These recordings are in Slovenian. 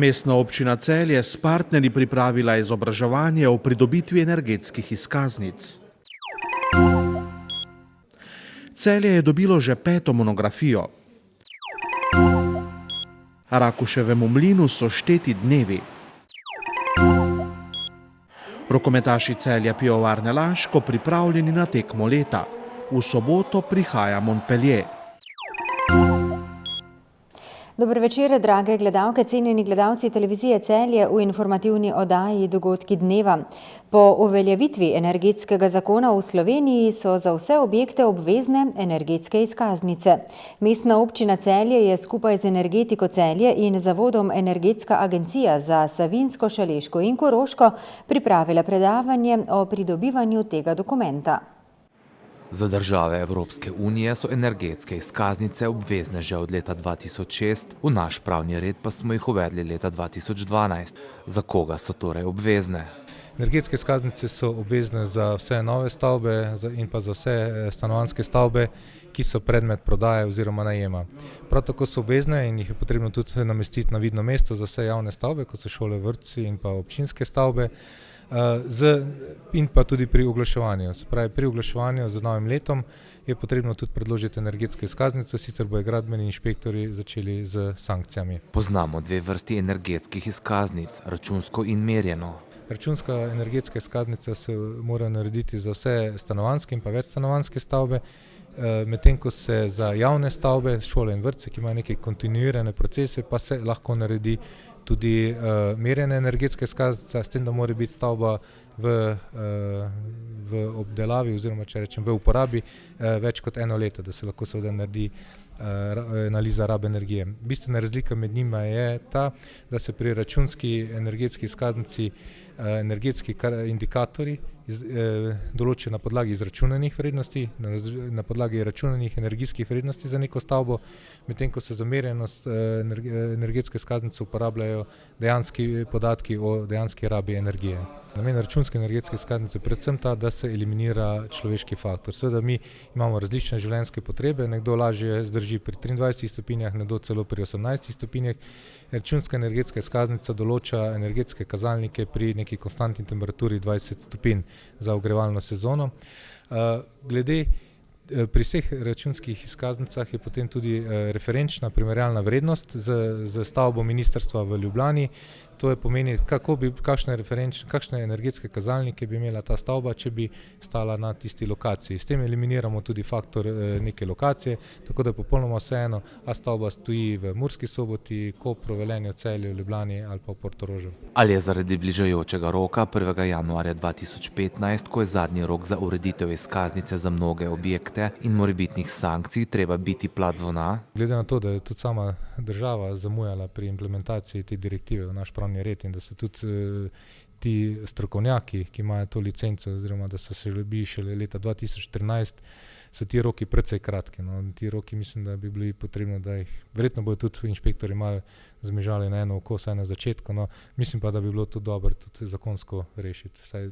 Mestna občina Celje s partnerji pripravila izobraževanje o pridobitvi energetskih izkaznic. Celje je dobilo že 5. monografijo. Rakuševemu mlinu so šteti dnevi. Rokometaši Celja Pivovarne Laško pripravljeni na tekmo leta. V soboto prihaja Montpellier. Dober večer, drage gledalke, cenjeni gledalci televizije Celje v informativni oddaji Dogodki dneva. Po uveljavitvi energetskega zakona v Sloveniji so za vse objekte obvezne energetske izkaznice. Mestna občina Celje je skupaj z Energetiko Celje in zavodom Energetska agencija za Savinjsko, Šaleško in Koroško pripravila predavanje o pridobivanju tega dokumenta. Za države Evropske unije so energetske izkaznice obvezne že od leta 2006, v naš pravni red pa smo jih uvedli leta 2012. Za koga so torej obvezne? Energetske izkaznice so obvezne za vse nove stavbe in pa za vse stanovanjske stavbe, ki so predmet prodaje oziroma najema. Prav tako so obvezne in jih je potrebno tudi namestiti na vidno mesto za vse javne stavbe, kot so šole, vrtci in pa občinske stavbe. In pa tudi pri oglaševanju. Se pravi, pri oglaševanju z novim letom je potrebno tudi predložiti energetsko izkaznico, sicer bodo gradbeni inšpektori začeli z sankcijami. Poznamo dve vrsti energetskih izkaznic, računsko in merjeno. Računska energetska izkaznica se mora narediti za vse stanovanjske in pa večstanovanjske stavbe, medtem ko se za javne stavbe, šole in vrtce, ki imajo neke kontinuirane procese, pa se lahko naredi tudi merjena energetska izkaznica, s tem, da mora biti stavba v obdelavi oziroma, če rečem, v uporabi več kot 1 leto, da se lahko seveda naredi analiza rabe energije. Bistvena razlika med njima je ta, da se pri računski energetski izkaznici energetski indikatorji določijo na podlagi izračunanih vrednosti, na podlagi računanih energijskih vrednosti za neko stavbo, medtem ko se za merjenost energetske izkaznice uporabljajo dejanski podatki o dejanski rabi energije. Namen računske energetske izkaznice je predvsem ta, da se eliminira človeški faktor. Seveda mi imamo različne življenjske potrebe, nekdo lažje zdrži pri 23 stopinjah, nekdo celo pri 18 stopinjah. Računska energetska izkaznica določa energetske kazalnike pri neki konstantni temperaturi 20 stopinj za ogrevalno sezono. Pri vseh računskih izkaznicah je potem tudi referenčna primerjalna vrednost z stavbo ministrstva v Ljubljani. To pomeni, kakšne energetske kazalnike bi imela ta stavba, če bi stala na tisti lokaciji. S tem eliminiramo tudi faktor neke lokacije, tako da je popolnoma vseeno, a stavba stoji v Murski Soboti, Kopru, Velenju, Celju, Ljubljani ali pa v Portorožu. Ali je zaradi bližajočega roka 1. januarja 2015, ko je zadnji rok za ureditev izkaznice za mnoge objekte in morebitnih sankcij, treba biti plat zvona? Glede na to, da je tudi sama država zamujala pri implementaciji te direktive v naš pravni red in da so tudi ti strokovnjaki, ki imajo to licenco, oziroma da so se bili šele leta 2014, so ti roki precej kratki. Ti roki mislim, da bi bili potrebno, da jih verjetno bodo tudi inšpektori malo zmežali na eno oko, vsaj na začetku, mislim pa, da bi bilo to dobro tudi zakonsko rešiti, vsaj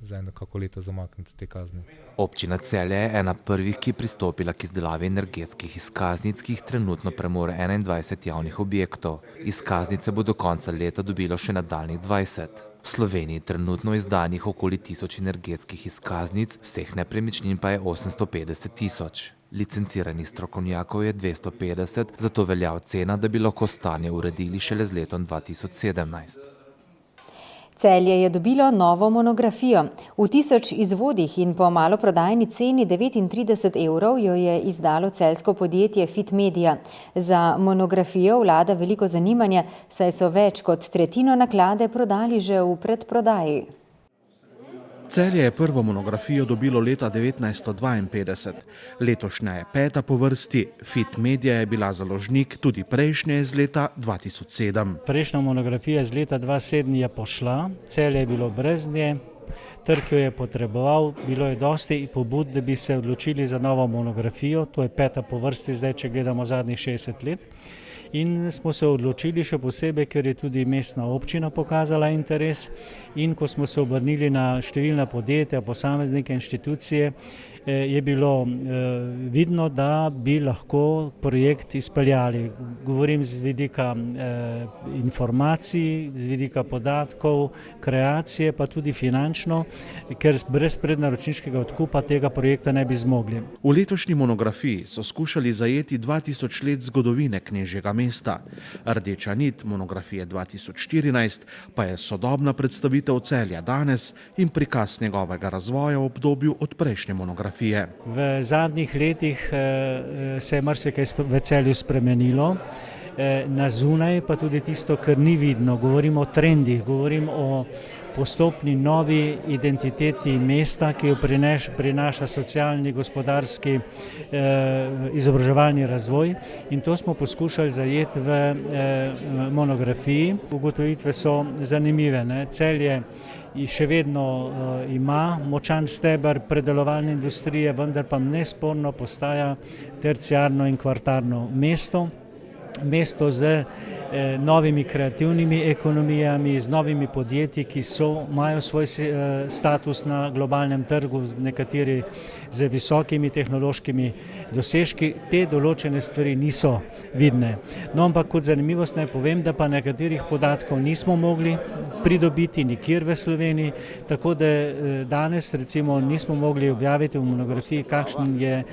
za eno kako leto zamakniti te kazni. Občina Celje je ena prvih, ki je pristopila k izdelavi energetskih izkaznic, ki jih trenutno premore 21 javnih objektov. Izkaznice bo do konca leta dobilo še nadaljnjih 20. V Sloveniji trenutno izdanih okoli 1000 energetskih izkaznic, vseh nepremičnin pa je 850 000. Licenciranih strokovnjakov je 250, zato velja ocena, da bi lahko stanje uredili šele z letom 2017. Celje je dobilo novo monografijo. V 1000 izvodih in po maloprodajni ceni 39 evrov jo je izdalo celjsko podjetje Fit Media. Za monografijo vlada veliko zanimanja, saj so več kot tretjino naklade prodali že v predprodaji. Celje je prvo monografijo dobilo leta 1952. Letošnja je 5. po vrsti. Fit Media je bila založnik, tudi prejšnje iz leta 2007. Prejšnja monografija iz leta 2007 je pošla, Celje je bilo brez nje, trg jo je potreboval, bilo je dosti pobud, da bi se odločili za novo monografijo, to je 5. po vrsti zdaj, če gledamo zadnjih 60 let. In smo se odločili še posebej, ker je tudi mestna občina pokazala interes in ko smo se obrnili na številna podjetja, posameznike, inštitucije, je bilo vidno, da bi lahko projekt izpeljali. Govorim z vidika informacij, z vidika podatkov, kreacije, pa tudi finančno, ker brez prednaročniškega odkupa tega projekta ne bi zmogli. V letošnji monografiji so skušali zajeti 2000 let zgodovine knežjega mesta. Rdeča nit monografije 2014 pa je sodobna predstavitev Celja danes in prikaz njegovega razvoja v obdobju od prejšnje monografije. V zadnjih letih se je marsikaj v Celju spremenilo. Na zunaj pa tudi tisto, kar ni vidno. Govorim o trendih, govorim o postopni novi identiteti mesta, ki jo prinaša socialni, gospodarski, izobraževalni razvoj, in to smo poskušali zajeti v monografiji. Ugotovitve so zanimive. Celje še vedno ima močan steber predelovalne industrije, vendar pa nesporno postaja terciarno in kvartarno mesto. Mesto z novimi kreativnimi ekonomijami, z novimi podjetji, ki imajo svoj status na globalnem trgu, nekateri z visokimi tehnološkimi dosežki. Te določene stvari niso vidne. No, ampak kot zanimivost naj povem, da pa nekaterih podatkov nismo mogli pridobiti nikjer v Sloveniji, tako da danes recimo nismo mogli objaviti v monografiji, kakšen je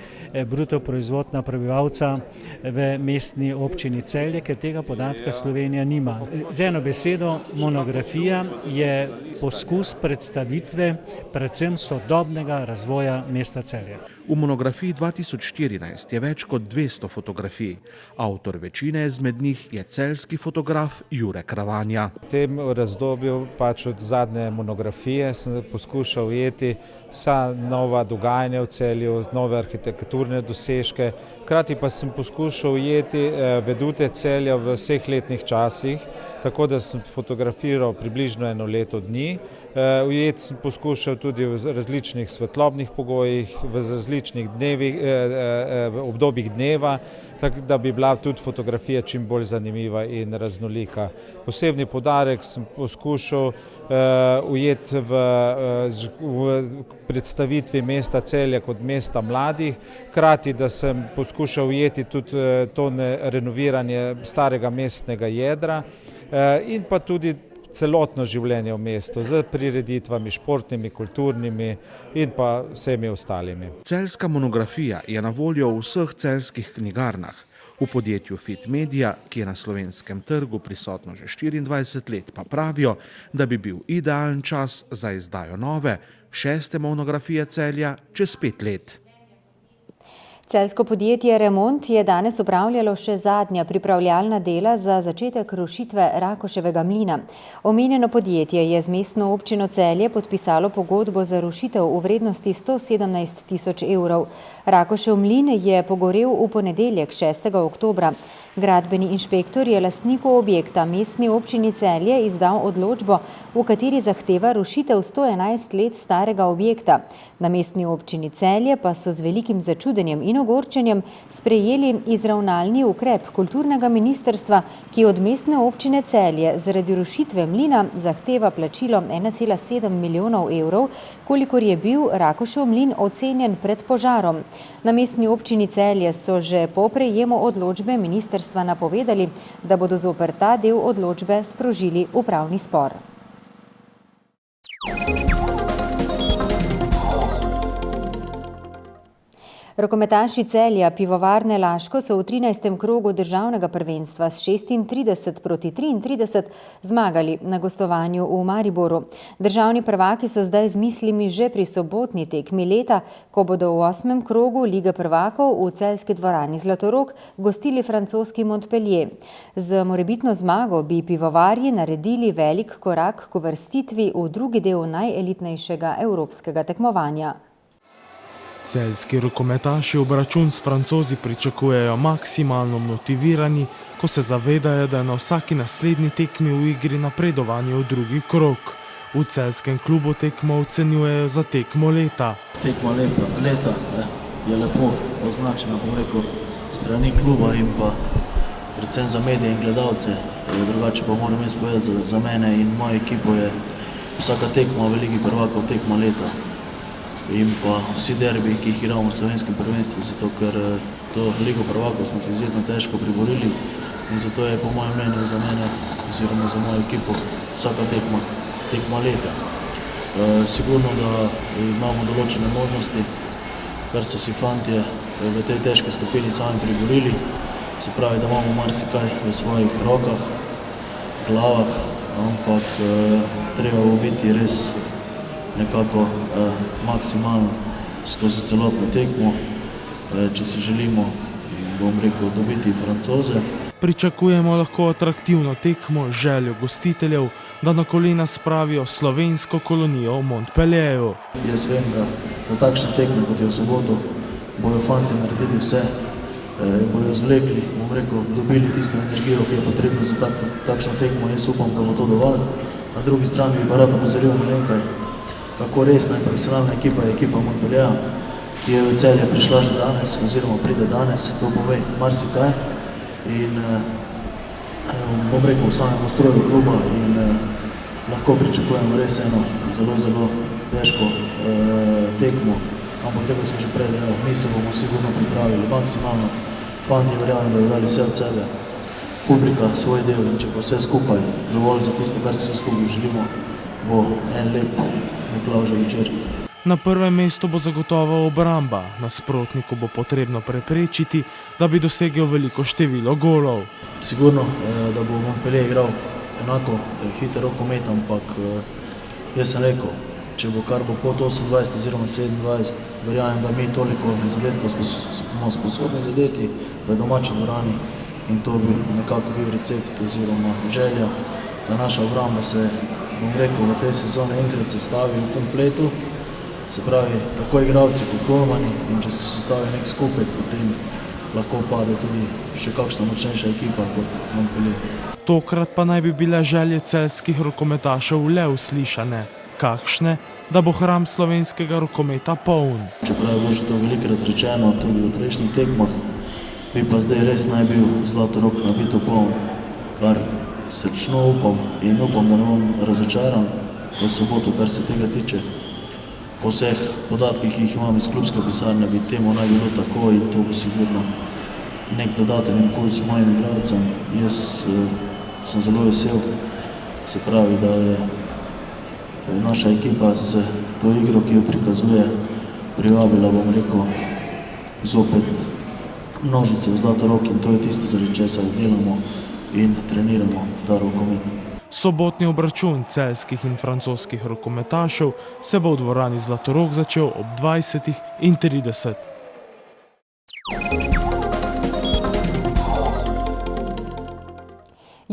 bruto proizvod na prebivalca v mestni občini Celje, ker tega podatka Slovenija nima. Z eno besedo, monografija je poskus predstavitve predvsem sodobnega razvoja mesta Celje. V monografiji 2014 je več kot 200 fotografij. Avtor večine izmed njih je celjski fotograf Jure Kravanja. V tem razdobju, od zadnje monografije, sem poskušal ujeti vsa nova dogajanja v Celju, nove arhitekturne dosežke. Hkrati pa sem poskušal ujeti vedute Celja v vseh letnih časih, tako da sem fotografiral približno 1 leto dni. Ujeti sem poskušal tudi v različnih svetlobnih pogojih, v različnih obdobjih dneva, tako da bi bila tudi fotografija čim bolj zanimiva in raznolika. Posebni poudarek sem poskušal ujeti v predstavitvi mesta Celja kot mesta mladih, hkrati da sem poskušal ujeti tudi to renoviranje starega mestnega jedra in pa tudi celotno življenje v mestu z prireditvami, športnimi, kulturnimi in pa vsemi ostalimi. Celjska monografija je na voljo v vseh celjskih knjigarnah. V podjetju Fit Media, ki je na slovenskem trgu prisotno že 24 let, pa pravijo, da bi bil idealen čas za izdajo nove, 6. monografije Celja čez 5 let. Celjsko podjetje Remont je danes opravljalo še zadnja pripravljalna dela za začetek rušitve Rakoševega mlina. Omenjeno podjetje je z mestno občino Celje podpisalo pogodbo za rušitev v vrednosti 117 000 evrov. Rakošev mlin je pogorel v ponedeljek 6. oktobra. Gradbeni inšpektor je lastniku objekta mestni občini Celje izdal odločbo, v kateri zahteva rušitev 111 let starega objekta. Na mestni občini Celje pa so z velikim začudenjem in ogorčenjem sprejeli izravnalni ukrep kulturnega ministrstva, ki od mestne občine Celje zaradi rušitve mlina zahteva plačilo 1,7 milijonov evrov, kolikor je bil Rakošev mlin ocenjen pred požarom. Na mestni občini Celje so že po prejemu odločbe ministrstva napovedali, da bodo zoper ta del odločbe sprožili upravni spor. Rokometaši Celja Pivovarne Laško so v 13. krogu državnega prvenstva s 36-33 zmagali na gostovanju v Mariboru. Državni prvaki so zdaj z mislimi že pri sobotni tekmi leta, ko bodo v 8. krogu Lige prvakov v celjski dvorani Zlatorog gostili francoski Montpellier. Z morebitno zmago bi pivovarji naredili velik korak k uvrstitvi v drugi del najelitnejšega evropskega tekmovanja. Celjski rokometaši obračun s Francozi pričakujejo maksimalno motivirani, ko se zavedajo, da je na vsaki naslednji tekmi v igri napredovanje v drugi krog. V celjskem klubu tekmo ocenjujejo za tekmo leta. Tekma leta je lepo označena, strani kluba in pa predvsem za medije in gledalce. Drugače pa moram jaz povedati, za mene in mojo ekipo je vsaka tekma v Ligi prvakov tekma leta. in pa vsi derbiji, ki jih igramo v slovenskem prvenstvu, zato ker to Ligo prvakov smo se izjemno težko priborili in zato je po mojem mnenju za mene oziroma za mojo ekipo vsaka tekma leta. Sigurno, da imamo določene možnosti, kar so si fantje v tej težki skupini sami priborili, se pravi, da imamo marsikaj v svojih rokah, glavah, ampak treba bo biti res nekako maksimalno skozi celotno tekmo, če si želimo, bom rekel, dobiti Francoze. Pričakujemo lahko atraktivno tekmo z željo gostiteljev, da na kolena spravijo slovensko kolonijo v Montpellieru. Jaz vem, da takšne tekme, kot je v soboto, bojo fantje naredili vse, bojo zvlekli, bom rekel, dobili tisto energijo, ki je potrebna za takšno tekmo. Jaz upam, da bo to dovolj. Na drugi strani bi pa rad opozoril na nekaj, kako resna in profesionalna ekipa je ekipa Montpelliera, ki je v Celje prišla že danes, oziroma pride danes, to pove marsikaj. In bom rekel, v samem ustroju kluba in lahko pričakujemo res eno zelo težko tekmo, ampak tako sem že prej dejal, mi se bomo sigurno pripravili maksimalno, fanti verjamem, da bodo dali vse od sebe, publika svoj del in če bo vse skupaj dovolj za tisto, kar se vse skupaj želimo, bo en lep Miklavžev večer. Na prvem mestu bo zagotovo obramba, nasprotniku bo potrebno preprečiti, da bi dosegel veliko število golov. Sigurno, da bo Montpellier igral enako hiter rokomet, ampak jaz sem rekel, če bo kar bo pod 28 oziroma 27, verjamem, da mi toliko zadetkov smo sposobni zadeti v domači dvorani in to bi nekako bil recept oziroma želja, da naša obramba se, bom rekel, v tej sezoni enkrat sestavi v kompletu. Se pravi, tako igralci kot golmani in če se sestavi nek skupek, potem lahko pade tudi še kakšna močnejša ekipa kot Montpellier. Tokrat pa naj bi bile želje celjskih rokometašev le uslišane. Kakšne? Da bo hram slovenskega rokometa poln. Čeprav je bilo že to velikokrat rečeno tudi v prejšnjih tekmah, bi pa zdaj res naj bil Zlatorog nabito poln, kar srčno upam in upam, da ne bom razočaran v soboto, kar se tega tiče. Po vseh podatkih, ki jih imam iz klubske pisarne, bi temu naj bilo tako in to bo sigurno nek dodaten impuls mojim igralcem. Jaz sem zelo vesel, se pravi, da je naša ekipa z to igro, ki jo prikazuje, privabila, bom rekel, zopet množice v Zlatorog in to je tisto, zaradi česar delamo in treniramo ta rokomet. Sobotni obračun celjskih in francoskih rokometašev se bo v dvorani Zlatorog začel ob 20:30.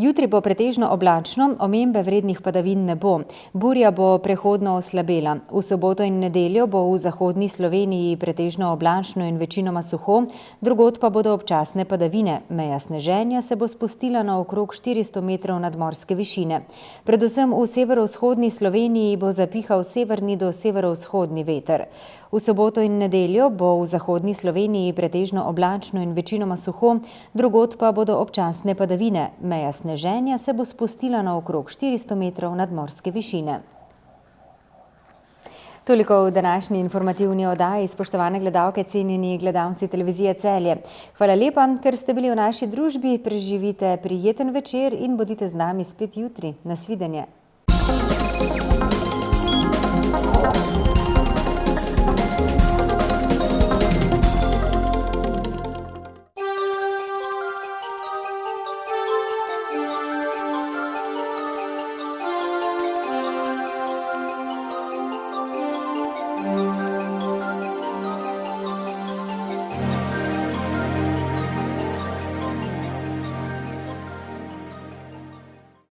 Jutri bo pretežno oblačno, omembe vrednih padavin ne bo. Burja bo prehodno oslabela. V soboto in nedeljo bo v zahodni Sloveniji pretežno oblačno in večinoma suho, drugod pa bodo občasne padavine. Meja sneženja se bo spustila na okrog 400 metrov nadmorske višine. Predvsem v severovzhodni Sloveniji bo zapihal severni do severovzhodni veter. V soboto in nedeljo bo v zahodni Sloveniji pretežno oblačno in večinoma suho, drugod pa bodo občasne padavine. Meja sneženja se bo spustila na okrog 400 metrov nadmorske višine. Toliko v današnji informativni oddaji, spoštovane gledalke, cenjeni gledalci televizije Celje. Hvala lepa, ker ste bili v naši družbi, preživite prijeten večer in bodite z nami spet jutri. Nasvidenje.